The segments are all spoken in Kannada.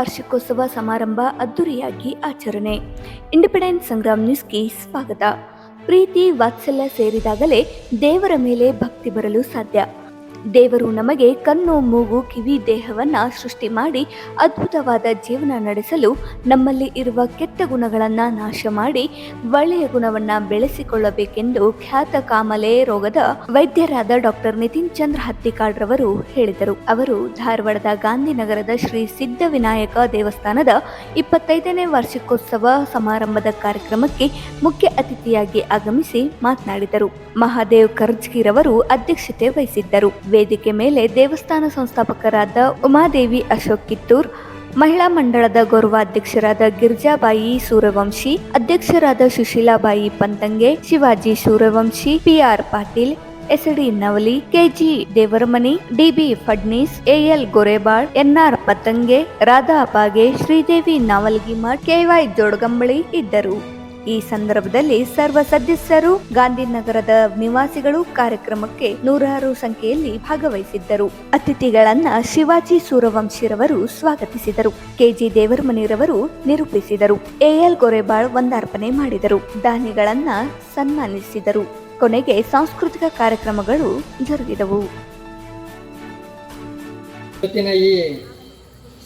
ವಾರ್ಷಿಕೋತ್ಸವ ಸಮಾರಂಭ ಅದ್ದೂರಿಯಾಗಿ ಆಚರಣೆ. ಇಂಡಿಪೆಂಡೆಂಟ್ ಸಂಗ್ರಾಮ್ ನ್ಯೂಸ್ಗೆ ಸ್ವಾಗತ. ಪ್ರೀತಿ ವಾತ್ಸಲ್ಯ ಸೇರಿದಾಗಲೇ ದೇವರ ಮೇಲೆ ಭಕ್ತಿ ಬರಲು ಸಾಧ್ಯ. ದೇವರು ನಮಗೆ ಕಣ್ಣು, ಮೂಗು, ಕಿವಿ, ದೇಹವನ್ನ ಸೃಷ್ಟಿ ಮಾಡಿ ಅದ್ಭುತವಾದ ಜೀವನ ನಡೆಸಲು ನಮ್ಮಲ್ಲಿ ಇರುವ ಕೆಟ್ಟ ಗುಣಗಳನ್ನು ನಾಶ ಮಾಡಿ ಒಳ್ಳೆಯ ಗುಣವನ್ನ ಬೆಳೆಸಿಕೊಳ್ಳಬೇಕೆಂದು ಖ್ಯಾತ ಕಾಮಲೆ ರೋಗದ ವೈದ್ಯರಾದ ಡಾಕ್ಟರ್ ನಿತಿನ್ ಚಂದ್ರ ಹತ್ತಿಕಾಡ್ ರವರು ಹೇಳಿದರು. ಅವರು ಧಾರವಾಡದ ಗಾಂಧಿನಗರದ ಶ್ರೀ ಸಿದ್ಧವಿನಾಯಕ ದೇವಸ್ಥಾನದ 25ನೇ ವಾರ್ಷಿಕೋತ್ಸವ ಸಮಾರಂಭದ ಕಾರ್ಯಕ್ರಮಕ್ಕೆ ಮುಖ್ಯ ಅತಿಥಿಯಾಗಿ ಆಗಮಿಸಿ ಮಾತನಾಡಿದರು. ಮಹಾದೇವ್ ಕರ್ಜ್ಗಿರವರು ಅಧ್ಯಕ್ಷತೆ ವಹಿಸಿದ್ದರು. ವೇದಿಕೆ ಮೇಲೆ ದೇವಸ್ಥಾನ ಸಂಸ್ಥಾಪಕರಾದ ಉಮಾದೇವಿ ಅಶೋಕ್ ಕಿತ್ತೂರ್, ಮಹಿಳಾ ಮಂಡಳದ ಗೌರವಾಧ್ಯಕ್ಷರಾದ ಗಿರ್ಜಾಬಾಯಿ ಸೂರ್ಯವಂಶಿ, ಅಧ್ಯಕ್ಷರಾದ Sushilabai Pantange, Shivaji Suryavanshi, PR Patil, SD Navali, KG Devaramani, DB Phadnis, AL Gorebal, NR Patange, Radha Apage, Shridevi Navalgimath, KY Jodagambali ಇದ್ದರು. ಈ ಸಂದರ್ಭದಲ್ಲಿ ಸರ್ವ ಸದಸ್ಯರು, ಗಾಂಧಿನಗರದ ನಿವಾಸಿಗಳು ಕಾರ್ಯಕ್ರಮಕ್ಕೆ ನೂರಾರು ಸಂಖ್ಯೆಯಲ್ಲಿ ಭಾಗವಹಿಸಿದ್ದರು. ಅತಿಥಿಗಳನ್ನ ಶಿವಾಜಿ ಸೂರ್ಯವಂಶಿರವರು ಸ್ವಾಗತಿಸಿದರು. ಕೆಜಿ ದೇವರಮನಿರವರು ನಿರೂಪಿಸಿದರು. ಎಎಲ್ ಗೊರೆಬಾಳ್ ವಂದಾರ್ಪಣೆ ಮಾಡಿದರು. ದಾನಿಗಳನ್ನ ಸನ್ಮಾನಿಸಿದರು. ಕೊನೆಗೆ ಸಾಂಸ್ಕೃತಿಕ ಕಾರ್ಯಕ್ರಮಗಳು ಜರುಗಿದವು. ಈ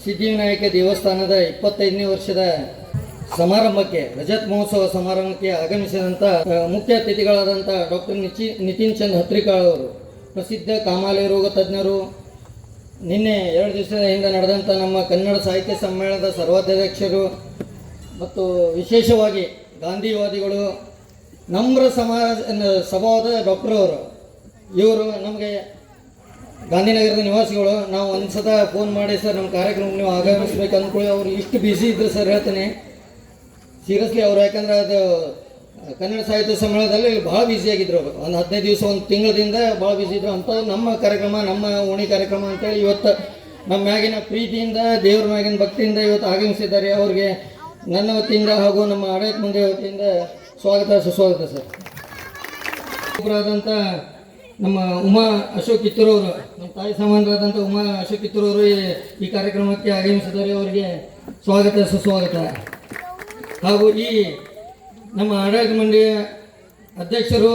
ಸಿದ್ಧಿವಿನಾಯಕ ದೇವಸ್ಥಾನದ 25ನೇ ವರ್ಷದ ಸಮಾರಂಭಕ್ಕೆ, ರಜತ್ ಮಹೋತ್ಸವ ಸಮಾರಂಭಕ್ಕೆ ಆಗಮಿಸಿದಂಥ ಮುಖ್ಯ ಅತಿಥಿಗಳಾದಂಥ ಡಾಕ್ಟರ್ ನಿತಿನ್ ಚಂದ್ರ ಹತ್ರಿಕಾಳ್ ಅವರು, ಪ್ರಸಿದ್ಧ ಕಾಮಾಲೆ ರೋಗ ತಜ್ಞರು, ನಿನ್ನೆ 2 ದಿವಸದ ಹಿಂದೆ ನಡೆದಂಥ ನಮ್ಮ ಕನ್ನಡ ಸಾಹಿತ್ಯ ಸಮ್ಮೇಳನದ ಸರ್ವಾಧ್ಯಕ್ಷರು ಮತ್ತು ವಿಶೇಷವಾಗಿ ಗಾಂಧಿವಾದಿಗಳು, ನಮ್ರ ಸ್ವಭಾವದ ಡಾಕ್ಟರ್ ಅವರು. ಇವರು ನಮಗೆ ಗಾಂಧಿನಗರದ ನಿವಾಸಿಗಳು. ನಾವು ಒಂದು ಸತ ಫೋನ್ ಮಾಡಿ, ಸರ್ ನಮ್ಮ ಕಾರ್ಯಕ್ರಮಕ್ಕೆ ನೀವು ಆಗಮಿಸ್ಬೇಕು ಅಂದ್ಕೊಳ್ಳಿ. ಅವರು ಇಷ್ಟು ಬ್ಯುಸಿ ಇದ್ರು ಸರ್, ಹೇಳ್ತೇನೆ ಸೀರಿಯಸ್ಲಿ ಅವರು. ಯಾಕಂದ್ರೆ ಅದು ಕನ್ನಡ ಸಾಹಿತ್ಯ ಸಮ್ಮೇಳನದಲ್ಲಿ ಭಾಳ ಬ್ಯುಸಿಯಾಗಿದ್ರು ಅವರು. ಒಂದು 15 ದಿವಸ, ಒಂದು ತಿಂಗಳದಿಂದ ಭಾಳ ಬ್ಯುಸಿ ಇದ್ರು. ಅಂತ ನಮ್ಮ ಕಾರ್ಯಕ್ರಮ, ನಮ್ಮ ಓಣಿ ಕಾರ್ಯಕ್ರಮ ಅಂತೇಳಿ ಇವತ್ತು ನಮ್ಮ ಮ್ಯಾಗಿನ ಪ್ರೀತಿಯಿಂದ, ದೇವ್ರ ಮ್ಯಾಗಿನ ಭಕ್ತಿಯಿಂದ ಇವತ್ತು ಆಗಮಿಸಿದ್ದಾರೆ. ಅವ್ರಿಗೆ ನನ್ನ ವತಿಯಿಂದ ಹಾಗೂ ನಮ್ಮ ಆಡಳಿತ ಮಂಡಳಿ ವತಿಯಿಂದ ಸ್ವಾಗತ, ಸುಸ್ವಾಗತ ಸರ್. ಒಬ್ಬರಾದಂಥ ನಮ್ಮ ಉಮಾ ಅಶೋಕ್ ಕಿತ್ತೂರ್ ಅವರು, ನಮ್ಮ ತಾಯಿ ಸಮಾನರಾದಂಥ ಉಮಾ ಅಶೋಕ್ ಕಿತ್ತೂರ್ ಅವರು ಈ ಕಾರ್ಯಕ್ರಮಕ್ಕೆ ಆಗಮಿಸಿದ್ದಾರೆ. ಅವರಿಗೆ ಸ್ವಾಗತ, ಸುಸ್ವಾಗತ. ಹಾಗೂ ಈ ನಮ್ಮ ಆಡಳಿತ ಮಂಡಳಿಯ ಅಧ್ಯಕ್ಷರು,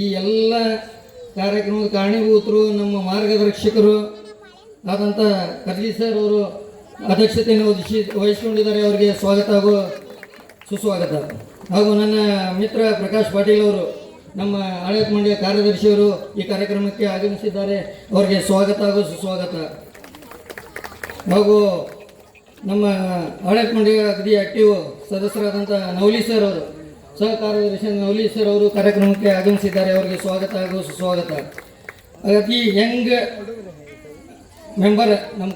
ಈ ಎಲ್ಲ ಕಾರ್ಯಕ್ರಮದ ಕಾರಣೀಭೂತರು, ನಮ್ಮ ಮಾರ್ಗದರ್ಶಕರು ಆದಂಥ ಕರ್ಜಿ ಸರ್ ಅವರು ಅಧ್ಯಕ್ಷತೆಯನ್ನು ವಹಿಸಿಕೊಂಡಿದ್ದಾರೆ. ಅವರಿಗೆ ಸ್ವಾಗತ ಹಾಗೂ ಸುಸ್ವಾಗತ. ಹಾಗೂ ನನ್ನ ಮಿತ್ರ ಪ್ರಕಾಶ್ ಪಾಟೀಲ್ ಅವರು, ನಮ್ಮ ಆಡಳಿತ ಮಂಡಳಿಯ ಕಾರ್ಯದರ್ಶಿಯವರು ಈ ಕಾರ್ಯಕ್ರಮಕ್ಕೆ ಆಗಮಿಸಿದ್ದಾರೆ. ಅವರಿಗೆ ಸ್ವಾಗತ ಹಾಗೂ ಸುಸ್ವಾಗತ. ಹಾಗೂ ನಮ್ಮ ಆಡಳಿತ ಮಂಡಳಿಯ ಅಗದಿ ಆಕ್ಟಿವ್ ಸದಸ್ಯರಾದಂಥ ನವಲಿ ಸರ್ ಅವರು, ಸಹ ಕಾರ್ಯದರ್ಶಿ ನವಲಿ ಸರ್ ಅವರು ಕಾರ್ಯಕ್ರಮಕ್ಕೆ ಆಗಮಿಸಿದ್ದಾರೆ. ಅವರಿಗೆ ಸ್ವಾಗತ ಹಾಗೂ ಸುಸ್ವಾಗತ. ಅಗದಿ ಯಂಗ್ ಮೆಂಬರ್ ನಮ್ಮ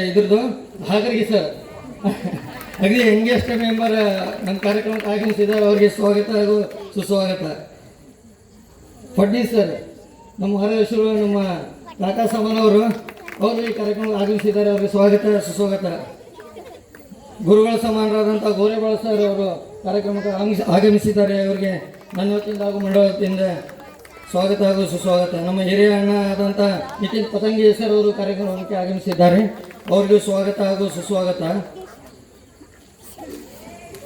ಇದ್ರದ್ದು ಹಾಗರ್ಗಿ ಸರ್, ಅಗದಿ ಯಂಗೆಸ್ಟ್ ಮೆಂಬರ್ ನಮ್ಮ ಕಾರ್ಯಕ್ರಮಕ್ಕೆ ಆಗಮಿಸಿದ್ದಾರೆ. ಅವರಿಗೆ ಸ್ವಾಗತ ಹಾಗೂ ಸುಸ್ವಾಗತ. ಫಡ್ನೀಸ್ ಸರ್, ನಮ್ಮ ಮಹಾರಾಷ್ಟ್ರರು, ನಮ್ಮ ಟಾಟಾ ಸಾಮಾನ್ ಅವರು ಈ ಕಾರ್ಯಕ್ರಮಕ್ಕೆ ಆಗಮಿಸಿದ್ದಾರೆ. ಅವರಿಗೆ ಸ್ವಾಗತ, ಸುಸ್ವಾಗತ. ಗುರುಗಳ ಸಮಾನರಾದಂಥ ಗೋರೆಬಾಳ್ ಸರ್ ಅವರು ಕಾರ್ಯಕ್ರಮಕ್ಕೆ ಆಗಮಿಸಿದ್ದಾರೆ. ಅವರಿಗೆ ನನ್ನ ವತಿಯಿಂದ ಹಾಗೂ ಮಂಡಳ ವತಿಯಿಂದ ಸ್ವಾಗತ ಹಾಗೂ ಸುಸ್ವಾಗತ. ನಮ್ಮ ಹಿರಿಯ ಅಣ್ಣ ಆದಂಥ ನಿತಿನ್ ಪತಂಗಿ ಸರ್ ಅವರು ಕಾರ್ಯಕ್ರಮಕ್ಕೆ ಆಗಮಿಸಿದ್ದಾರೆ. ಅವರಿಗೂ ಸ್ವಾಗತ ಹಾಗೂ ಸುಸ್ವಾಗತ.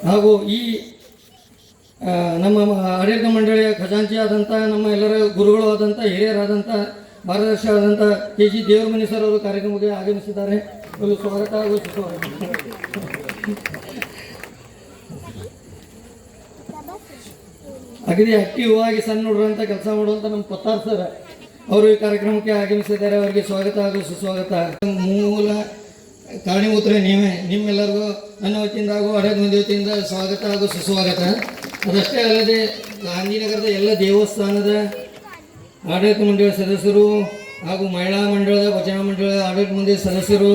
ಹಾಗೂ ಈ ನಮ್ಮ ಆಡಳಿತ ಮಂಡಳಿಯ ಖಜಾಂಚಿ ಆದಂಥ, ನಮ್ಮ ಎಲ್ಲರ ಗುರುಗಳು ಆದಂಥ, ಹಿರಿಯರಾದಂಥ, ಮಾರ್ಗದರ್ಶಿ ಆದಂಥ ಕೆಜಿ ದೇವರಮನಿ ಸರ್ ಅವರು ಕಾರ್ಯಕ್ರಮಕ್ಕೆ ಆಗಮಿಸಿದ್ದಾರೆ. ಅವರು ಸ್ವಾಗತ ಹಾಗೂ ಸುಸ್ವಾಗತ. ಅಗದಿ ಆಕ್ಟಿವ್ ಆಗಿ ಸಣ್ಣ ಹುಡುಗರಂತ ಕೆಲಸ ಮಾಡುವಂಥ ನಮ್ಮ ಪತ್ತಾರ್ ಸರ್ ಅವರು ಈ ಕಾರ್ಯಕ್ರಮಕ್ಕೆ ಆಗಮಿಸಿದ್ದಾರೆ. ಅವರಿಗೆ ಸ್ವಾಗತ ಹಾಗೂ ಸುಸ್ವಾಗತ. ಮೂಲ ಕಾರಣೀಭೂತರೆ ನೀವೇ. ನಿಮ್ಮೆಲ್ಲರಿಗೂ ನನ್ನ ವತಿಯಿಂದ ಹಾಗೂ ಆಡಳಿತ ಮಂಡಳಿ ವತಿಯಿಂದ ಸ್ವಾಗತ ಹಾಗೂ ಸುಸ್ವಾಗತ. ಅದಷ್ಟೇ ಅಲ್ಲದೆ ಗಾಂಧಿನಗರದ ಎಲ್ಲ ದೇವಸ್ಥಾನದ ಆಡಳಿತ ಮಂಡಳಿಯ ಸದಸ್ಯರು ಹಾಗೂ ಮಹಿಳಾ ಮಂಡಳದ, ಭಜನಾ ಮಂಡಳದ ಆಡಳಿತ ಮಂಡಳಿ ಸದಸ್ಯರು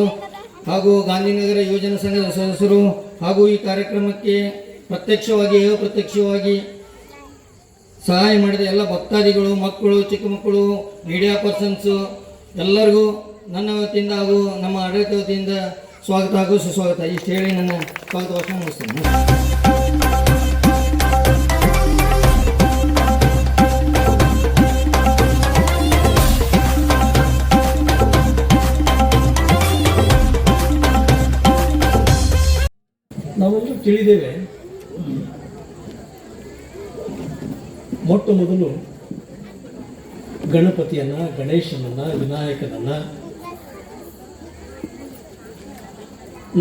ಹಾಗೂ ಗಾಂಧಿನಗರ ಯೋಜನಾ ಸಂಘದ ಸದಸ್ಯರು ಹಾಗೂ ಈ ಕಾರ್ಯಕ್ರಮಕ್ಕೆ ಪ್ರತ್ಯಕ್ಷವಾಗಿ ಅಪ್ರತ್ಯಕ್ಷವಾಗಿ ಸಹಾಯ ಮಾಡಿದ ಎಲ್ಲ ಭಕ್ತಾದಿಗಳು, ಮಕ್ಕಳು, ಚಿಕ್ಕ ಮಕ್ಕಳು, ಮೀಡಿಯಾ ಪರ್ಸನ್ಸು ಎಲ್ಲರಿಗೂ ನನ್ನ ವತಿಯಿಂದ ಹಾಗೂ ನಮ್ಮ ಆಡಳಿತ ವತಿಯಿಂದ ಸ್ವಾಗತ ಹಾಗೂ ಸುಸ್ವಾಗತ. ಇಷ್ಟು ಹೇಳಿ ನನ್ನ ಸ್ವಾಗತ ಭಾಷಣ ಮುಗಿಸ್ತೇನೆ. ತಿಳಿದೇವೆ, ಮೊಟ್ಟ ಮೊದಲು ಗಣಪತಿಯನ್ನ, ಗಣೇಶನನ್ನ, ವಿನಾಯಕನನ್ನ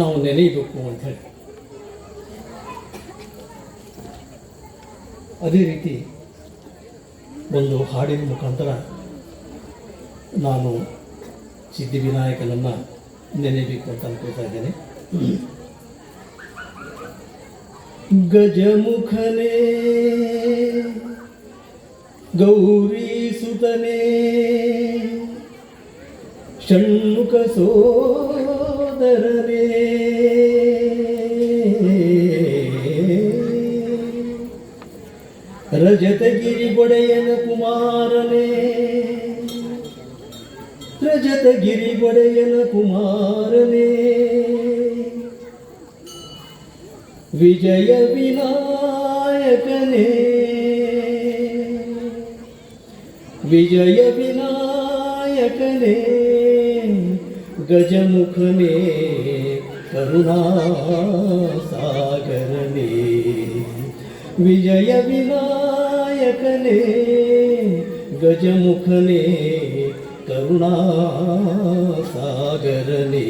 ನಾವು ನೆನೆಯಬೇಕು ಅಂತ ಹೇಳಿ. ಅದೇ ರೀತಿ ಒಂದು ಹಾಡಿನ ಮುಖಾಂತರ ನಾನು ಸಿದ್ಧಿವಿನಾಯಕನನ್ನು ನೆನೆಯಬೇಕು ಅಂತ ಅನ್ಕೊಳ್ತಾ ಇದ್ದೇನೆ. ಗಜಮುಖನೇ ಗೌರಿ ಸುತನೇ ಷಣ್ಮುಖ ಸೋದರನೇ ರಜತಗಿರಿ ಒಡೆಯನ ಕುಮಾರನೇ ರಜತಗಿರಿ ಒಡೆಯನ ಕುಮಾರನೇ ವಿಜಯ ವಿನಾಯಕನೇ ವಿಜಯ ವಿನಾಯಕನೇ ಗಜಮುಖನೇ ಕರುಣಾ ಸಾಗರನೇ ವಿಜಯ ವಿನಾಯಕನೇ ಗಜಮುಖನೇ ಕರುಣಾ ಸಾಗರನೇ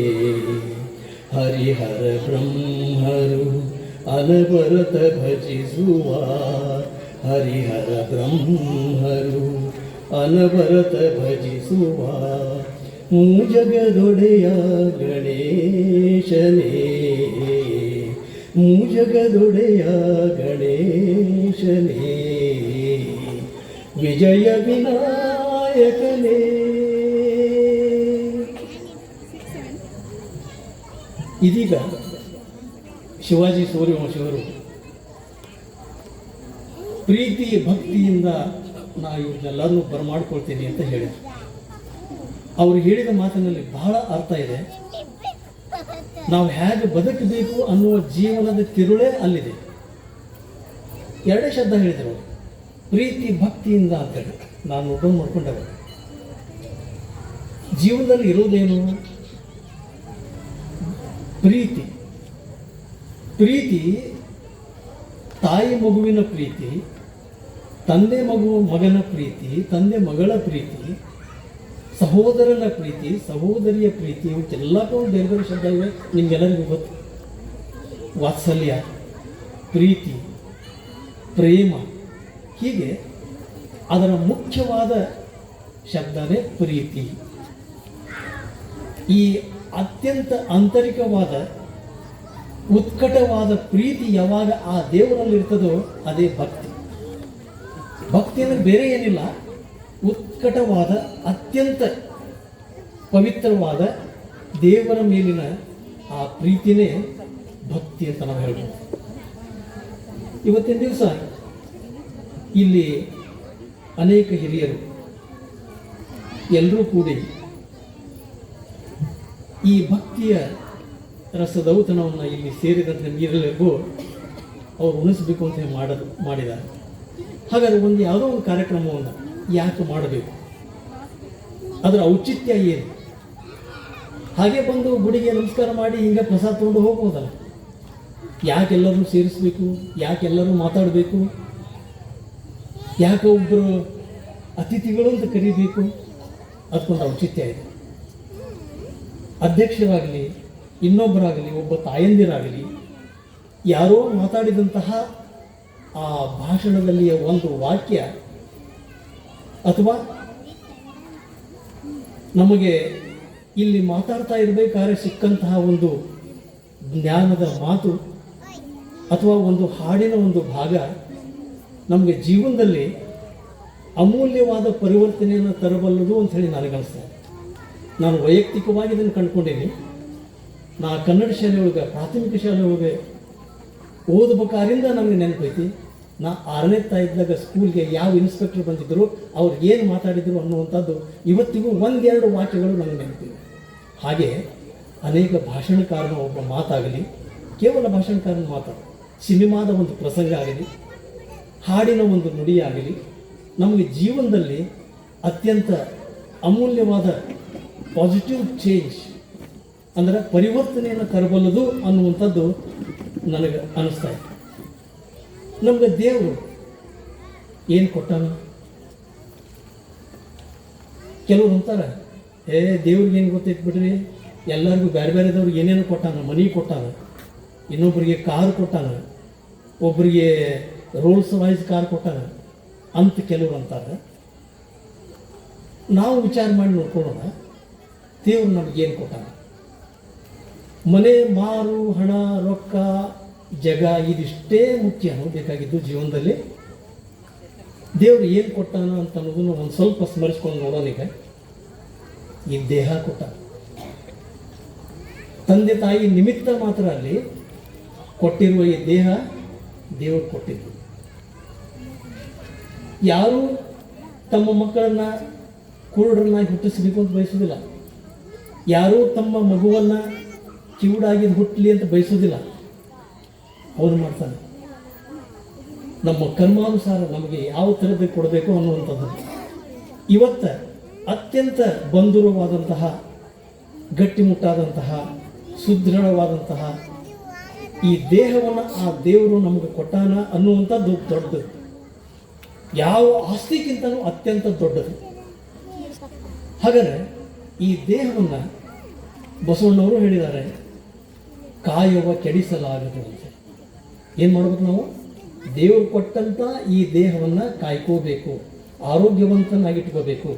ಹರಿಹರ ಬ್ರಹ್ಮರು ಅನವರತ ಭಜಿಸುವ ಹರಿಹರ ಬ್ರಹ್ಮರು ಅನವರತ ಭಜಿಸುವ ಮೂಜಗದೊಡೆಯ ಗಣೇಶನೇ ಮೂಜಗದೊಡೆಯ ಗಣೇಶನೇ ವಿಜಯ ವಿನಾಯಕನೇ. ಇದೀಗ ಶಿವಾಜಿ ಸೂರ್ಯವಂಶಿಯವರು ಪ್ರೀತಿ ಭಕ್ತಿಯಿಂದ ನಾ ಇವ್ರನ್ನೆಲ್ಲರನ್ನೂ ಬರಮಾಡ್ಕೊಳ್ತೀನಿ ಅಂತ ಹೇಳಿದರು. ಅವರು ಹೇಳಿದ ಮಾತಿನಲ್ಲಿ ಬಹಳ ಅರ್ಥ ಇದೆ. ನಾವು ಹೇಗೆ ಬದುಕಬೇಕು ಅನ್ನುವ ಜೀವನದ ತಿರುಳೇ ಅಲ್ಲಿದೆ. ಎರಡೇ ಶಬ್ದ ಹೇಳಿದರು, ಪ್ರೀತಿ ಭಕ್ತಿಯಿಂದ ಅಂತೇಳಿ. ನಾನು ಒಬ್ಬನು ಮಾಡ್ಕೊಂಡವ ಜೀವನದಲ್ಲಿ ಇರೋದೇನು? ಪ್ರೀತಿ. ಪ್ರೀತಿ ತಾಯಿ ಮಗುವಿನ ಪ್ರೀತಿ, ತಂದೆ ಮಗನ ಪ್ರೀತಿ, ತಂದೆ ಮಗಳ ಪ್ರೀತಿ, ಸಹೋದರನ ಪ್ರೀತಿ, ಸಹೋದರಿಯ ಪ್ರೀತಿ, ಇವಕ್ಕೆಲ್ಲಕ್ಕೂ ಬೇರೆ ಬೇರೆ ಶಬ್ದ ಇವೆ, ನಿಮಗೆಲ್ಲರಿಗೂ ಗೊತ್ತು. ವಾತ್ಸಲ್ಯ, ಪ್ರೀತಿ, ಪ್ರೇಮ, ಹೀಗೆ ಅದರ ಮುಖ್ಯವಾದ ಶಬ್ದವೇ ಪ್ರೀತಿ. ಈ ಅತ್ಯಂತ ಆಂತರಿಕವಾದ ಉತ್ಕಟವಾದ ಪ್ರೀತಿ ಯಾವಾಗ ಆ ದೇವರಲ್ಲಿರ್ತದೋ ಅದೇ ಭಕ್ತಿ. ಭಕ್ತಿ ಅಂದರೆ ಬೇರೆ ಏನಿಲ್ಲ, ಉತ್ಕಟವಾದ ಅತ್ಯಂತ ಪವಿತ್ರವಾದ ದೇವರ ಮೇಲಿನ ಆ ಪ್ರೀತಿನೇ ಭಕ್ತಿ ಅಂತ ನಾವು ಹೇಳ್ಬೋದು. ಇವತ್ತಿನ ದಿವಸ ಇಲ್ಲಿ ಅನೇಕ ಹಿರಿಯರು ಎಲ್ಲರೂ ಕೂಡಿ ಈ ಭಕ್ತಿಯ ರಸದೌತಣವನ್ನು ಇಲ್ಲಿ ಸೇರಿದಂತೆ ನೀರೆಲ್ಲರಿಗೂ ಅವರು ಉಣಿಸಬೇಕು ಅಂತ ಮಾಡಿದ್ದಾರೆ. ಹಾಗಾದರೆ ಯಾವುದೋ ಒಂದು ಕಾರ್ಯಕ್ರಮವನ್ನು ಯಾಕೆ ಮಾಡಬೇಕು? ಅದರ ಔಚಿತ್ಯ ಏನು? ಹಾಗೆ ಬಂದು ಗುಡಿಗೆ ನಮಸ್ಕಾರ ಮಾಡಿ ಹಿಂಗೆ ಪ್ರಸಾದ ತೊಗೊಂಡು ಹೋಗ್ಬೋದಲ್ಲ. ಯಾಕೆಲ್ಲರೂ ಸೇರಿಸಬೇಕು? ಯಾಕೆಲ್ಲರೂ ಮಾತಾಡಬೇಕು? ಯಾಕೆ ಒಬ್ಬರು ಅತಿಥಿಗಳು ಅಂತ ಕರಿಬೇಕು? ಅದಕ್ಕೊಂದು ಔಚಿತ್ಯ ಇದೆ. ಅಧ್ಯಕ್ಷರಾಗಲಿ, ಇನ್ನೊಬ್ಬರಾಗಲಿ, ಒಬ್ಬ ತಾಯಂದಿರಾಗಲಿ ಯಾರೋ ಮಾತಾಡಿದಂತಹ ಆ ಭಾಷಣದಲ್ಲಿ ಒಂದು ವಾಕ್ಯ ಅಥವಾ ನಮಗೆ ಇಲ್ಲಿ ಮಾತಾಡ್ತಾ ಇರಬೇಕಾದ್ರೆ ಸಿಕ್ಕಂತಹ ಒಂದು ಜ್ಞಾನದ ಮಾತು ಅಥವಾ ಒಂದು ಹಾಡಿನ ಒಂದು ಭಾಗ ನಮಗೆ ಜೀವನದಲ್ಲಿ ಅಮೂಲ್ಯವಾದ ಪರಿವರ್ತನೆಯನ್ನು ತರಬಲ್ಲದು ಅಂತ ಹೇಳಿ ನನಗನ್ನಿಸ್ತದೆ. ನಾನು ವೈಯಕ್ತಿಕವಾಗಿ ಇದನ್ನು ಕಂಡುಕೊಂಡೀನಿ. ನಾ ಕನ್ನಡ ಶಾಲೆಯೊಳಗೆ, ಪ್ರಾಥಮಿಕ ಶಾಲೆಯೊಳಗೆ ಓದಬೇಕಾದ್ರಿಂದ ನಮಗೆ ನೆನಪೈತಿ. ನಾ 6ನೇ ಇದ್ದಾಗ ಸ್ಕೂಲ್ಗೆ ಯಾವ ಇನ್ಸ್ಪೆಕ್ಟರ್ ಬಂದಿದ್ದರು, ಅವ್ರು ಏನು ಮಾತಾಡಿದರು ಅನ್ನುವಂಥದ್ದು ಇವತ್ತಿಗೂ ಒಂದೆರಡು ವಾಕ್ಯಗಳು ನನಗೆ ನೆನಪಿವೆ. ಹಾಗೆ ಅನೇಕ ಭಾಷಣಕಾರನ ಒಬ್ಬ ಮಾತಾಗಲಿ, ಕೇವಲ ಭಾಷಣಕಾರನ ಮಾತಾಡ, ಸಿನಿಮಾದ ಒಂದು ಪ್ರಸಂಗ ಆಗಲಿ, ಹಾಡಿನ ಒಂದು ನುಡಿಯಾಗಲಿ ನಮಗೆ ಜೀವನದಲ್ಲಿ ಅತ್ಯಂತ ಅಮೂಲ್ಯವಾದ ಪಾಸಿಟಿವ್ ಚೇಂಜ್ ಅಂದರೆ ಪರಿವರ್ತನೆಯನ್ನು ತರಬಲ್ಲದು ಅನ್ನುವಂಥದ್ದು ನನಗೆ ಅನಿಸ್ತಾ ಇತ್ತು. ನಮ್ಗೆ ದೇವರು ಏನು ಕೊಟ್ಟಾನ? ಕೆಲವ್ರು ಅಂತಾರೆ, ದೇವ್ರಿಗೆ ಏನು ಗೊತ್ತೈತೆ ಬಿಡ್ರಿ, ಎಲ್ಲರಿಗೂ ಬೇರೆ ಬೇರೆದವ್ರಿಗೆ ಏನೇನು ಕೊಟ್ಟಾನ, ಮನೆ ಕೊಟ್ಟಾನ, ಇನ್ನೊಬ್ಬರಿಗೆ ಕಾರ್ ಕೊಟ್ಟಾನ, ಒಬ್ಬರಿಗೆ ರೋಲ್ಸ್ ರಾಯ್ಸ್ ಕಾರ್ ಕೊಟ್ಟಾನ ಅಂತ ಕೆಲವ್ರು ಅಂತಾರೆ. ನಾವು ವಿಚಾರ ಮಾಡಿ ನೋಡ್ಕೊಳ್ಳೋಣ, ದೇವ್ರು ನಮಗೇನು ಕೊಟ್ಟಾನ? ಮನೆ, ಮಾರು, ಹಣ, ರೊಕ್ಕ, ಜಗ ಇದಿಷ್ಟೇ ಮುಖ್ಯ ಬೇಕಾಗಿದ್ದು ಜೀವನದಲ್ಲಿ. ದೇವ್ರು ಏನು ಕೊಟ್ಟಾನ ಅಂತ ಅನ್ನೋದನ್ನು ಒಂದು ಸ್ವಲ್ಪ ಸ್ಮರಿಸ್ಕೊಂಡು ನೋಡೋಣ. ಈಗ ಈ ದೇಹ ಕೊಟ್ಟ, ತಂದೆ ತಾಯಿ ನಿಮಿತ್ತ ಮಾತ್ರ ಅಲ್ಲಿ ಕೊಟ್ಟಿರುವ ಈ ದೇಹ ದೇವರು ಕೊಟ್ಟಿದ್ದು. ಯಾರು ತಮ್ಮ ಮಕ್ಕಳನ್ನು ಕುರುಡರನ್ನಾಗಿ ಹುಟ್ಟಿಸಬೇಕು ಅಂತ ಬಯಸೋದಿಲ್ಲ. ಯಾರೂ ತಮ್ಮ ಮಗುವನ್ನು ಕಿವುಡಾಗಿದ್ದು ಹುಟ್ಟಲಿ ಅಂತ ಬಯಸೋದಿಲ್ಲ. ಅವನು ಮಾಡ್ತಾನೆ. ನಮ್ಮ ಕರ್ಮಾನುಸಾರ ನಮಗೆ ಯಾವ ಥರದ್ದು ಕೊಡಬೇಕು ಅನ್ನುವಂಥದ್ದು. ಇವತ್ತು ಅತ್ಯಂತ ಬಂಧುರವಾದಂತಹ, ಗಟ್ಟಿಮುಟ್ಟಾದಂತಹ, ಸುದೃಢವಾದಂತಹ ಈ ದೇಹವನ್ನು ಆ ದೇವರು ನಮಗೆ ಕೊಟ್ಟಾನ ಅನ್ನುವಂಥದ್ದು ದೊಡ್ಡದು. ಯಾವ ಆಸ್ತಿಗಿಂತಲೂ ಅತ್ಯಂತ ದೊಡ್ಡದು. ಹಾಗಾದರೆ ಈ ದೇಹವನ್ನು ಬಸವಣ್ಣವರು ಹೇಳಿದ್ದಾರೆ, ಕಾಯವ ಕೆಡಿಸಲಾಗದು ಅಂತ. ಏನು ಮಾಡ್ಬೇಕು ನಾವು? ದೇವರು ಕೊಟ್ಟಂಥ ಈ ದೇಹವನ್ನು ಕಾಯ್ಕೋಬೇಕು, ಆರೋಗ್ಯವಂತನಾಗಿಟ್ಕೋಬೇಕು.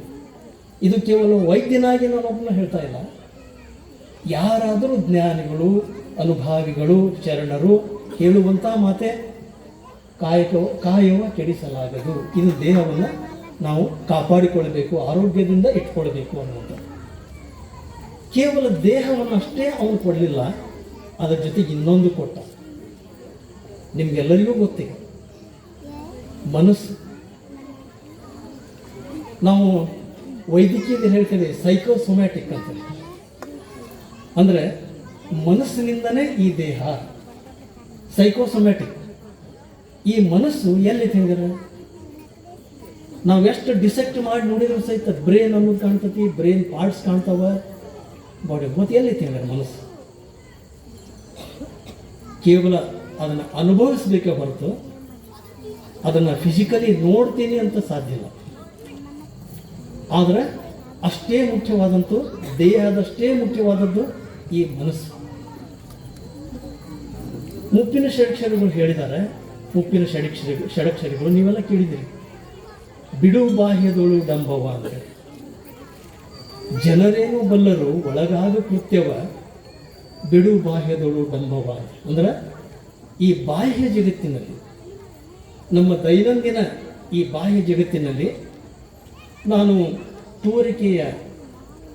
ಇದು ಕೇವಲ ವೈದ್ಯನಾಗಿ ನಾನೊಬ್ಬನ ಹೇಳ್ತಾ ಇಲ್ಲ. ಯಾರಾದರೂ ಜ್ಞಾನಿಗಳು, ಅನುಭಾವಿಗಳು, ಶರಣರು ಹೇಳುವಂಥ ಮಾತೆ ಕಾಯವ ಕೆಡಿಸಲಾಗದು. ಇದು ದೇಹವನ್ನು ನಾವು ಕಾಪಾಡಿಕೊಳ್ಳಬೇಕು, ಆರೋಗ್ಯದಿಂದ ಇಟ್ಕೊಳ್ಬೇಕು ಅನ್ನುವಂಥ. ಕೇವಲ ದೇಹವನ್ನಷ್ಟೇ ಅವನು ಕೊಡಲಿಲ್ಲ, ಅದರ ಜೊತೆಗೆ ಇನ್ನೊಂದು ಕೊಟ್ಟ. ನಿಮ್ಗೆಲ್ಲರಿಗೂ ಗೊತ್ತಿದೆ, ಮನಸ್ಸು. ನಾವು ವೈದ್ಯಕೀಯದಲ್ಲಿ ಹೇಳ್ತೇವೆ ಸೈಕೋಸೊಮ್ಯಾಟಿಕ್ ಅಂತ. ಅಂದರೆ ಮನಸ್ಸಿನಿಂದನೇ ಈ ದೇಹ. ಸೈಕೋಸೊಮ್ಯಾಟಿಕ್. ಈ ಮನಸ್ಸು ಎಲ್ಲಿ ತಿಂದರೆ ನಾವು ಎಷ್ಟು ಡಿಸೆಕ್ಟ್ ಮಾಡಿ ನೋಡಿದ್ರು ಸಹಿತ ಬ್ರೇನ್ ಅನ್ನೋದು ಕಾಣ್ತತಿ, ಬ್ರೇನ್ ಪಾರ್ಟ್ಸ್ ಕಾಣ್ತಾವ, ಬಾಡಿ. ಮತ್ತೆ ಎಲ್ಲಿ ತಿಂದರೆ ಮನಸ್ಸು? ಕೇವಲ ಅದನ್ನು ಅನುಭವಿಸಬೇಕೇ ಹೊರತು ಅದನ್ನು ಫಿಸಿಕಲಿ ನೋಡ್ತೀನಿ ಅಂತ ಸಾಧ್ಯ ಇಲ್ಲ. ಆದರೆ ಅಷ್ಟೇ ಮುಖ್ಯವಾದಂಥ, ದೇಹದಷ್ಟೇ ಮುಖ್ಯವಾದದ್ದು ಈ ಮನಸ್ಸು. ಮುಪ್ಪಿನ ಷಡಕ್ಷರಿಗಳು ಹೇಳಿದ್ದಾರೆ. ಮುಪ್ಪಿನ ಷಡಕ್ಷರಿಗಳು ನೀವೆಲ್ಲ ಕೇಳಿದಿರಿ. ಬಿಡು ಬಾಹ್ಯದೊಳು ಡಂಬವ ಅಂದರೆ ಜನರೇನು ಬಲ್ಲರು ಒಳಗಾಗ ಕೃತ್ಯವ, ಬಿಡು ಬಾಹ್ಯದೊಳು ಡಂಬವ ಅಂದ್ರೆ ಈ ಬಾಹ್ಯ ಜಗತ್ತಿನಲ್ಲಿ, ನಮ್ಮ ದೈನಂದಿನ ಈ ಬಾಹ್ಯ ಜಗತ್ತಿನಲ್ಲಿ ನಾನು ತೋರಿಕೆಯ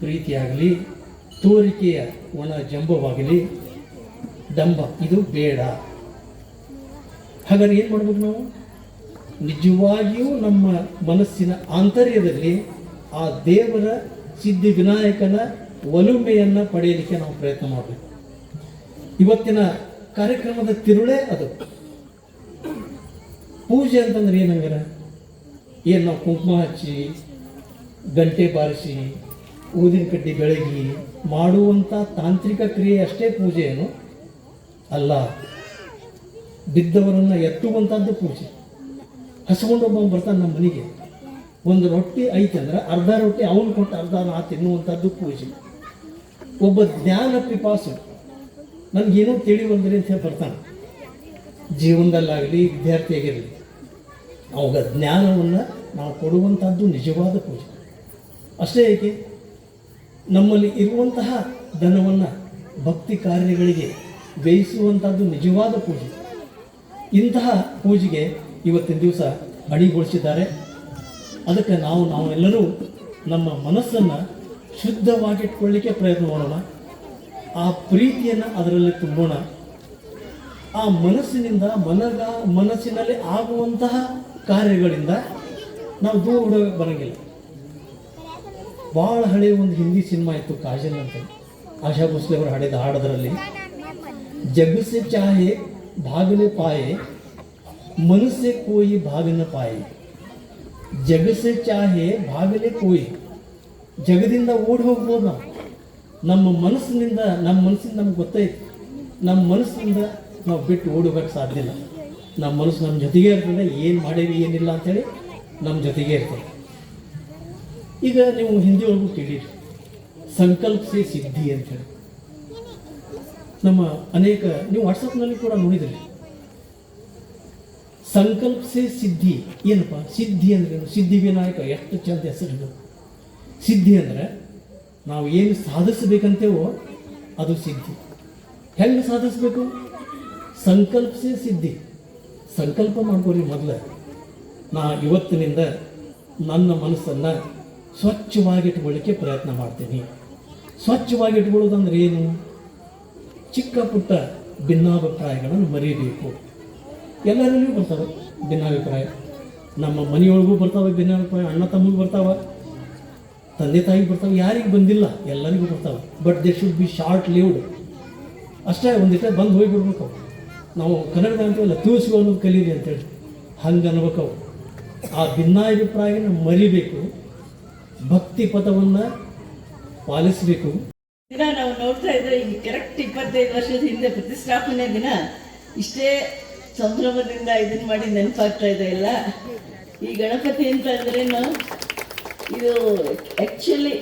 ಪ್ರೀತಿಯಾಗಲಿ, ತೋರಿಕೆಯ ಒಣ ಜಂಬವಾಗಲಿ, ಡಂಬ ಇದು ಬೇಡ. ಹಾಗಾದ್ರೆ ಏನು ಮಾಡ್ಬೇಕು ನಾವು? ನಿಜವಾಗಿಯೂ ನಮ್ಮ ಮನಸ್ಸಿನ ಆಂತರ್ಯದಲ್ಲಿ ಆ ದೇವರ ಸಿದ್ಧಿ ವಿನಾಯಕನ ಒಲುಮೆಯನ್ನು ಪಡೆಯಲಿಕ್ಕೆ ನಾವು ಪ್ರಯತ್ನ ಮಾಡಬೇಕು. ಇವತ್ತಿನ ಕಾರ್ಯಕ್ರಮದ ತಿರುಳೇ ಅದು. ಪೂಜೆ ಅಂತಂದ್ರೆ ಏನಂಗಾರ? ಏನು ನಾವು ಕುಂಕುಮ ಹಚ್ಚಿ, ಗಂಟೆ ಬಾರಿಸಿ, ಊದಿನ ಕಡ್ಡಿ ಬೆಳಗಿ ಮಾಡುವಂಥ ತಾಂತ್ರಿಕ ಕ್ರಿಯೆ ಅಷ್ಟೇ ಪೂಜೆ ಏನು ಅಲ್ಲ. ಬಿದ್ದವರನ್ನು ಎತ್ತುವಂಥದ್ದು ಪೂಜೆ. ಹಸ್ಕೊಂಡೊಬ್ಬ ಬರ್ತಾನೆ ನಮ್ಮ ಮನೆಗೆ, ಒಂದು ರೊಟ್ಟಿ ಐತೆ ಅಂದ್ರೆ ಅರ್ಧ ರೊಟ್ಟಿ ಅವನು ಕೊಟ್ಟು ಅರ್ಧ ನಾ ತಿನ್ನುವಂಥದ್ದು ಪೂಜೆ. ಒಬ್ಬ ಜ್ಞಾನ ಪಿಪಾಸು, ನನಗೇನೋ ತಿಳಿವಲ್ದ್ರಿ ಅಂತ ಹೇಳಿ ಬರ್ತಾನೆ, ಜೀವನದಲ್ಲಾಗಲಿ ವಿದ್ಯಾರ್ಥಿಯಾಗಿರಲಿ, ಅವಾಗ ಜ್ಞಾನವನ್ನು ನಾವು ಕೊಡುವಂಥದ್ದು ನಿಜವಾದ ಪೂಜೆ. ಅಷ್ಟೇ ಏಕೆ, ನಮ್ಮಲ್ಲಿ ಇರುವಂತಹ ಧನವನ್ನು ಭಕ್ತಿ ಕಾರ್ಯಗಳಿಗೆ ವ್ಯಯಿಸುವಂಥದ್ದು ನಿಜವಾದ ಪೂಜೆ. ಇಂತಹ ಪೂಜೆಗೆ ಇವತ್ತಿನ ದಿವಸ ಅಣಿಗೊಳಿಸಿದ್ದಾರೆ. ಅದಕ್ಕೆ ನಾವೆಲ್ಲರೂ ನಮ್ಮ ಮನಸ್ಸನ್ನು ಶುದ್ಧವಾಗಿಟ್ಕೊಳ್ಳಿಕ್ಕೆ ಪ್ರಯತ್ನ ಮಾಡೋಣ. ಆ ಪ್ರೀತಿಯನ್ನು ಅದರಲ್ಲಿ ತುಂಬೋಣ. ಆ ಮನಸ್ಸಿನಿಂದ ಮನಸ್ಸಿನಲ್ಲಿ ಆಗುವಂತಹ ಕಾರ್ಯಗಳಿಂದ ನಾವು ದೂರ ಬರೋಂಗಿಲ್ಲ. ಭಾಳ ಹಳೆಯ ಒಂದು ಹಿಂದಿ ಸಿನಿಮಾ ಇತ್ತು, ಕಾಜಲ್ ಅಂತ. ಆಶಾ ಭೋಸ್ಲೆ ಅವರು ಹಾಡಿದ ಹಾಡೋದ್ರಲ್ಲಿ ಜಗಸೆ ಚಾಹೆ ಭಾಗನೆ ಪಾಯೆ ಮನಸ್ಸೆ ಕೋಯಿ ಭಾಗನ ಪಾಯೆ. ಜಗಸೆ ಚಾಹೆ ಭಾಗನೆ ಕೋಯಿ, ಜಗದಿಂದ ಓಡಿ ಹೋಗ್ಬೋದು ನಾವು. ನಮ್ಮ ಮನಸ್ಸಿನಿಂದ ನಮ್ಗೆ ಗೊತ್ತೈತಿ, ನಮ್ಮ ಮನಸ್ಸಿನಿಂದ ನಾವು ಬಿಟ್ಟು ಓಡೋಗಕ್ಕೆ ಸಾಧ್ಯ ಇಲ್ಲ. ನಮ್ಮ ಮನಸ್ಸು ನಮ್ಮ ಜೊತೆಗೆ ಇರ್ತದೆ, ಏನು ಮಾಡೇವಿ ಏನಿಲ್ಲ ಅಂಥೇಳಿ ನಮ್ಮ ಜೊತೆಗೆ ಇರ್ತದೆ. ಈಗ ನೀವು ಹಿಂದಿ ಒಳಗೂ ಕೇಳಿರಿ, ಸಂಕಲ್ಪ ಸೇ ಸಿದ್ಧಿ ಅಂತೇಳಿ. ನಮ್ಮ ಅನೇಕ ನೀವು ವಾಟ್ಸಪ್ನಲ್ಲಿ ಕೂಡ ನೋಡಿದ್ರಿ. ಸಂಕಲ್ಪ ಸೇ ಸಿದ್ಧಿ ಏನಪ್ಪ? ಸಿದ್ಧಿ ಅಂದ್ರೆ ಸಿದ್ಧಿ ವಿನಾಯಕ, ಎಷ್ಟು ಚಂದ ಹೆಸರು. ಸಿದ್ಧಿ ಅಂದರೆ ನಾವು ಏನು ಸಾಧಿಸಬೇಕಂತೇವೋ ಅದು ಸಿದ್ಧಿ. ಹೆಂಗೆ ಸಾಧಿಸ್ಬೇಕು? ಸಂಕಲ್ಪ ಸೇ ಸಿದ್ಧಿ. ಸಂಕಲ್ಪ ಮಾಡ್ಕೊರಿ ಮೊದಲು, ನಾ ಇವತ್ತಿನಿಂದ ನನ್ನ ಮನಸ್ಸನ್ನು ಸ್ವಚ್ಛವಾಗಿಟ್ಕೊಳ್ಳಿಕ್ಕೆ ಪ್ರಯತ್ನ ಮಾಡ್ತೀನಿ. ಸ್ವಚ್ಛವಾಗಿಟ್ಕೊಳ್ಳೋದಂದ್ರೆ ಏನು? ಚಿಕ್ಕ ಪುಟ್ಟ ಭಿನ್ನಾಭಿಪ್ರಾಯಗಳನ್ನು ಮರೀಬೇಕು. ಎಲ್ಲರಲ್ಲಿಯೂ ಬರ್ತಾವೆ ಭಿನ್ನಾಭಿಪ್ರಾಯ. ನಮ್ಮ ಮನೆಯೊಳಗೂ ಬರ್ತಾವೆ ಭಿನ್ನಾಭಿಪ್ರಾಯ, ಅಣ್ಣ ತಮ್ಮಿಗೆ ಬರ್ತಾವೆ, ತಂದೆ ತಾಯಿಗೆ ಬರ್ತಾವೆ, ಯಾರಿಗೆ ಬಂದಿಲ್ಲ ಎಲ್ಲರಿಗೂ ಬರ್ತಾವೆ. But they should be short lived. ಅಷ್ಟೇ, ಒಂದಿಷ್ಟ ಬಂದು ಹೋಗಿಬಿಡ್ಬೇಕು. ನಾವು ಕನ್ನಡದ ಅಂತೀವಲ್ಲ, ತೂಸು ಅನ್ನೋದು ಕಲೀರಿ ಅಂತೇಳಿ, ಹಂಗೆ ಅನ್ಬೇಕು. ಆ ಭಿನ್ನಾಭಿಪ್ರಾಯನ ಮರಿಬೇಕು, ಭಕ್ತಿ ಪಥವನ್ನು ಪಾಲಿಸಬೇಕು. ದಿನ ನಾವು ನೋಡ್ತಾ ಇದ್ರೆ ಈಗ ಕರೆಕ್ಟ್ 25 ವರ್ಷದ ಹಿಂದೆ ಪ್ರತಿಷ್ಠಾಪನೆ ದಿನ ಇಷ್ಟೇ ಸಂಭ್ರಮದಿಂದ ಇದನ್ನು ಮಾಡಿ ನೆನಪಾಗ್ತಾ ಇದೆ ಎಲ್ಲ. ಈ ಗಣಪತಿ ಅಂತ ಅಂದ್ರೇನು, ಇದು ಆ್ಯಕ್ಚುಲಿ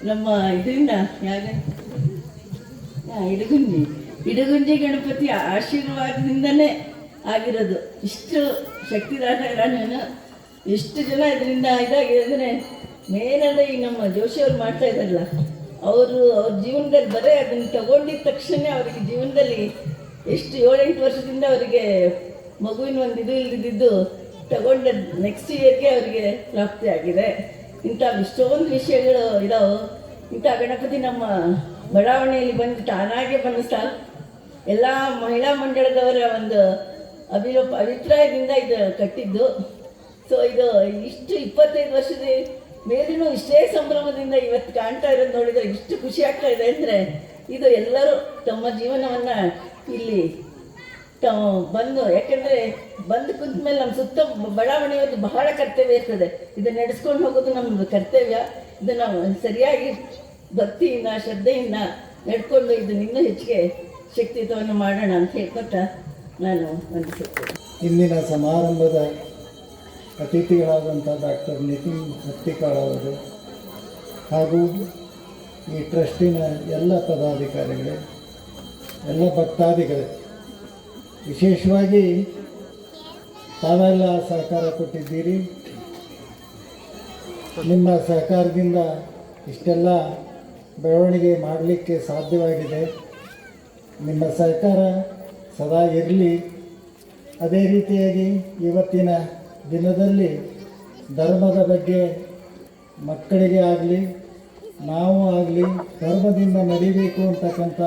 ನಮ್ಮ ಇದರಿಂದ ಇಡಗುಂಜಿ ಗಣಪತಿ ಆಶೀರ್ವಾದದಿಂದನೇ ಆಗಿರೋದು. ಇಷ್ಟು ಶಕ್ತಿದಾಟ ಇರೋಣ, ಎಷ್ಟು ಜನ ಇದರಿಂದ ಇದಾಗಿದೆ ಅಂದರೆ ಮೇನಲ್ಲ ಈ ನಮ್ಮ ಜೋಶಿಯವ್ರು ಮಾಡ್ತಾ ಇದ್ದಾರಲ್ಲ, ಅವ್ರ ಜೀವನದಲ್ಲಿ ಬರೀ ಅದನ್ನು ತಗೊಂಡಿದ್ದ ತಕ್ಷಣ ಅವರಿಗೆ ಜೀವನದಲ್ಲಿ ಎಷ್ಟು 7-8 ವರ್ಷದಿಂದ ಅವರಿಗೆ ಮಗುವಿನ ಒಂದು ಇದು ಇಲ್ದಿದ್ದು ತಗೊಂಡ ನೆಕ್ಸ್ಟ್ ಇಯರ್ಗೆ ಅವರಿಗೆ ಪ್ರಾಪ್ತಿ ಆಗಿದೆ. ಇಂಥ ಇಷ್ಟೊಂದು ವಿಷಯಗಳು ಇದಾವೆ. ಇಂಥ ಗಣಪತಿ ನಮ್ಮ ಬಡಾವಣೆಯಲ್ಲಿ ಬಂದು ತಾನಾಗೆ ಬಂದು ಎಲ್ಲ ಮಹಿಳಾ ಮಂಡಳದವರ ಒಂದು ಅಭಿಪ್ರಾಯದಿಂದ ಇದು ಕಟ್ಟಿದ್ದು. ಸೊ ಇದು ಇಷ್ಟು 25 ವರ್ಷದ ಮೇಲಿನೂ ಇಷ್ಟೇ ಸಂಭ್ರಮದಿಂದ ಇವತ್ತು ಕಾಣ್ತಾ ಇರೋದು ನೋಡಿದರೆ ಇಷ್ಟು ಖುಷಿ ಆಗ್ತಾ ಇದೆ ಅಂದರೆ, ಇದು ಎಲ್ಲರೂ ತಮ್ಮ ಜೀವನವನ್ನು ಇಲ್ಲಿ ಬಂದು, ಯಾಕೆಂದರೆ ಬಂದು ಕುಂತ ಮೇಲೆ ನಮ್ಮ ಸುತ್ತ ಬಡಾವಣೆಯದ್ದು ಬಹಳ ಕರ್ತವ್ಯ ಇರ್ತದೆ. ಇದನ್ನು ನಡೆಸ್ಕೊಂಡು ಹೋಗೋದು ನಮ್ಮ ಕರ್ತವ್ಯ. ಇದು ನಾವು ಸರಿಯಾಗಿ ಭಕ್ತಿಯಿಂದ ಶ್ರದ್ಧೆಯಿಂದ ನಡ್ಕೊಂಡು ಇದನ್ನು ಇನ್ನೂ ಹೆಚ್ಚಿಗೆ ಶಕ್ತಿಯುತವನ್ನು ಮಾಡೋಣ ಅಂತ ಹೇಳ್ಕೊತ ನಾನು ವಂದಿಸುತ್ತೇನೆ. ಇಂದಿನ ಸಮಾರಂಭದ ಅತಿಥಿಗಳಾದಂಥ ಡಾಕ್ಟರ್ ನಿತಿನ್ ಹತ್ತಿಕಾಳ್ ಅವರು ಹಾಗೂ ಈ ಟ್ರಸ್ಟಿನ ಎಲ್ಲ ಪದಾಧಿಕಾರಿಗಳೇ, ಎಲ್ಲ ಭಕ್ತಾದಿಗಳೇ, ವಿಶೇಷವಾಗಿ ತಾವೆಲ್ಲ ಸಹಕಾರ ಕೊಟ್ಟಿದ್ದೀರಿ. ನಿಮ್ಮ ಸಹಕಾರದಿಂದ ಇಷ್ಟೆಲ್ಲ ಬೆಳವಣಿಗೆ ಮಾಡಲಿಕ್ಕೆ ಸಾಧ್ಯವಾಗಿದೆ. ನಿಮ್ಮ ಸಹಕಾರ ಸದಾ ಇರಲಿ. ಅದೇ ರೀತಿಯಾಗಿ ಇವತ್ತಿನ ದಿನದಲ್ಲಿ ಧರ್ಮದ ಬಗ್ಗೆ ಮಕ್ಕಳಿಗೆ ಆಗಲಿ ನಾವು ಆಗಲಿ ಧರ್ಮದಿಂದ ನಡಿಬೇಕು ಅಂತಕ್ಕಂಥ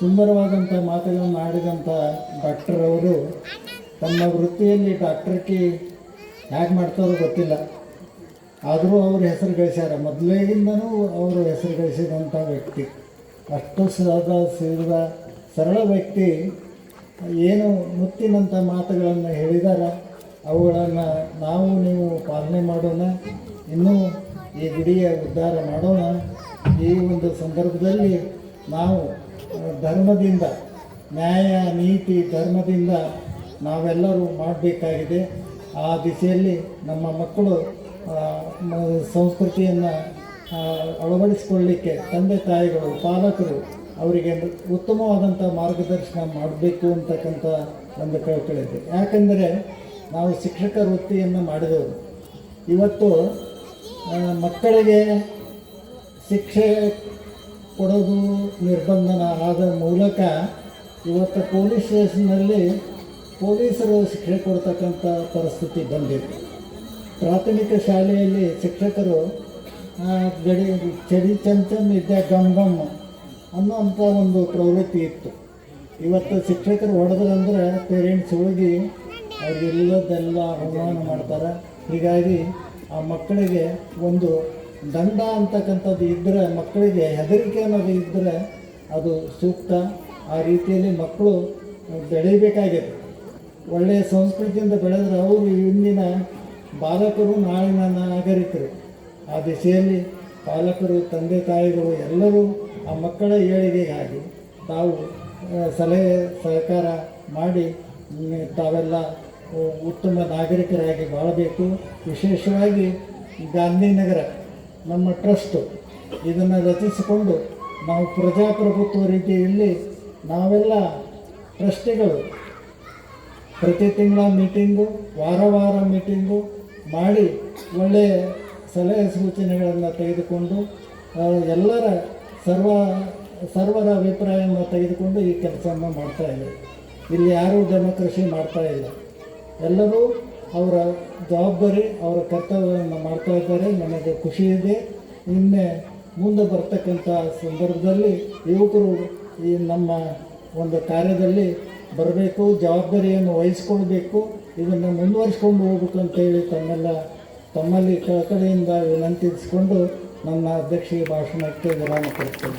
ಸುಂದರವಾದಂಥ ಮಾತುಗಳನ್ನು ಆಡಿದಂಥ ಡಾಕ್ಟರ್ ಅವರು ತಮ್ಮ ವೃತ್ತಿಯಲ್ಲಿ ಡಾಕ್ಟರ್ಗೆ ಹೇಗೆ ಮಾಡ್ತಾರೋ ಗೊತ್ತಿಲ್ಲ, ಆದರೂ ಅವರು ಹೆಸರು ಗಳಿಸ್ಯಾರ. ಮೊದಲೇಗಿಂದನೂ ಅವರು ಹೆಸರು ಗಳಿಸಿದಂಥ ವ್ಯಕ್ತಿ, ಅಷ್ಟು ಸೀದ ಸರಳ ವ್ಯಕ್ತಿ. ಏನು ಮುತ್ತಿನಂಥ ಮಾತುಗಳನ್ನು ಹೇಳಿದಾರ ಅವುಗಳನ್ನು ನಾವು ನೀವು ಪಾಲನೆ ಮಾಡೋಣ, ಇನ್ನೂ ಈ ಗುಡಿಯ ಉದ್ಧಾರ ಮಾಡೋಣ. ಈ ಒಂದು ಸಂದರ್ಭದಲ್ಲಿ ನಾವು ಧರ್ಮದಿಂದ, ನ್ಯಾಯ ನೀತಿ ಧರ್ಮದಿಂದ ನಾವೆಲ್ಲರೂ ಮಾಡಬೇಕಾಗಿದೆ. ಆ ದಿಸೆಯಲ್ಲಿ ನಮ್ಮ ಮಕ್ಕಳು ಸಂಸ್ಕೃತಿಯನ್ನು ಅಳವಡಿಸಿಕೊಳ್ಳಲಿಕ್ಕೆ ತಂದೆ ತಾಯಿಗಳು, ಪಾಲಕರು ಅವರಿಗೆ ಉತ್ತಮವಾದಂಥ ಮಾರ್ಗದರ್ಶನ ಮಾಡಬೇಕು ಅಂತಕ್ಕಂಥ ಒಂದು ಕಳಕಳಿದೆ. ಯಾಕೆಂದರೆ ನಾವು ಶಿಕ್ಷಕ ವೃತ್ತಿಯನ್ನು ಮಾಡಿದವರು. ಇವತ್ತು ಮಕ್ಕಳಿಗೆ ಶಿಕ್ಷೆ ಕೊಡೋದು ನಿರ್ಬಂಧನ ಆದ ಮೂಲಕ ಇವತ್ತು ಪೊಲೀಸ್ ಸ್ಟೇಷನ್ನಲ್ಲಿ ಪೊಲೀಸರು ಶಿಕ್ಷೆ ಕೊಡ್ತಕ್ಕಂಥ ಪರಿಸ್ಥಿತಿ ಬಂದಿದೆ. ಪ್ರಾಥಮಿಕ ಶಾಲೆಯಲ್ಲಿ ಶಿಕ್ಷಕರು ಚಡಿ ಚಂಚನ್ ವಿದ್ಯಾ ಗಮ್ ಗಮ್ ಅನ್ನೋಂಥ ಒಂದು ಪ್ರವೃತ್ತಿ ಇತ್ತು. ಇವತ್ತು ಶಿಕ್ಷಕರು ಹೊಡೆದ್ರಂದ್ರೆ ಪೇರೆಂಟ್ಸ್ ಹೋಗಿ ಅವ್ರಿಗೆಲ್ಲದೆಲ್ಲ ಅವಮಾನ ಮಾಡ್ತಾರೆ. ಹೀಗಾಗಿ ಆ ಮಕ್ಕಳಿಗೆ ಒಂದು ದಂಡ ಅಂತಕ್ಕಂಥದ್ದು ಇದ್ದರೆ, ಮಕ್ಕಳಿಗೆ ಹೆದರಿಕೆ ಅನ್ನೋದು ಇದ್ದರೆ ಅದು ಸೂಕ್ತ. ಆ ರೀತಿಯಲ್ಲಿ ಮಕ್ಕಳು ಬೆಳೀಬೇಕಾಗಿದೆ. ಒಳ್ಳೆಯ ಸಂಸ್ಕೃತಿಯಿಂದ ಬೆಳೆದರೆ ಅವರು ಇಂದಿನ ಬಾಲಕರು ನಾಳಿನ ನಾಗರಿಕರು. ಆ ದಿಶೆಯಲ್ಲಿ ಪಾಲಕರು, ತಂದೆ ತಾಯಿಗಳು ಎಲ್ಲರೂ ಆ ಮಕ್ಕಳ ಏಳಿಗೆಗಾಗಿ ತಾವು ಸಲಹೆ ಸಹಕಾರ ಮಾಡಿ ತಾವೆಲ್ಲ ಉತ್ತಮ ನಾಗರಿಕರಾಗಿ ಬಾಳಬೇಕು. ವಿಶೇಷವಾಗಿ ಗಾಂಧಿನಗರ ನಮ್ಮ ಟ್ರಸ್ಟು ಇದನ್ನು ರಚಿಸಿಕೊಂಡು ನಾವು ಪ್ರಜಾಪ್ರಭುತ್ವ ರೀತಿಯಲ್ಲಿ ನಾವೆಲ್ಲ ಟ್ರಸ್ಟಿಗಳು ಪ್ರತಿ ತಿಂಗಳ ಮೀಟಿಂಗು, ವಾರ ಮೀಟಿಂಗು ಮಾಡಿ ಒಳ್ಳೆಯ ಸಲಹೆ ಸೂಚನೆಗಳನ್ನು ತೆಗೆದುಕೊಂಡು ಎಲ್ಲರ ಸರ್ವರ ಅಭಿಪ್ರಾಯವನ್ನು ತೆಗೆದುಕೊಂಡು ಈ ಕೆಲಸವನ್ನು ಮಾಡ್ತಾಯಿದ್ದೀವಿ. ಇಲ್ಲಿ ಯಾರೂ ಡೆಮೋಕ್ರಸಿ ಮಾಡ್ತಾ ಇಲ್ಲ. ಎಲ್ಲರೂ ಅವರ ಜವಾಬ್ದಾರಿ, ಅವರ ಕರ್ತವ್ಯವನ್ನು ಮಾಡ್ತಾ ಇದ್ದಾರೆ. ನನಗೆ ಖುಷಿ ಇದೆ. ಇನ್ನೇ ಮುಂದೆ ಬರ್ತಕ್ಕಂಥ ಸಂದರ್ಭದಲ್ಲಿ ಯುವಕರು ಈ ನಮ್ಮ ಒಂದು ಕಾರ್ಯದಲ್ಲಿ ಬರಬೇಕು, ಜವಾಬ್ದಾರಿಯನ್ನು ವಹಿಸ್ಕೊಳ್ಬೇಕು, ಇದನ್ನು ಮುಂದುವರಿಸ್ಕೊಂಡು ಹೋಗ್ಬೇಕು ಅಂತೇಳಿ ತಮ್ಮಲ್ಲಿ ಕಳಕಳಿಯಿಂದ ವಿನಂತಿಸಿಕೊಂಡು ನನ್ನ ಅಧ್ಯಕ್ಷೀಯ ಭಾಷಣಕ್ಕೆ ವಿರಾಮ ಕೊಡ್ತೇನೆ.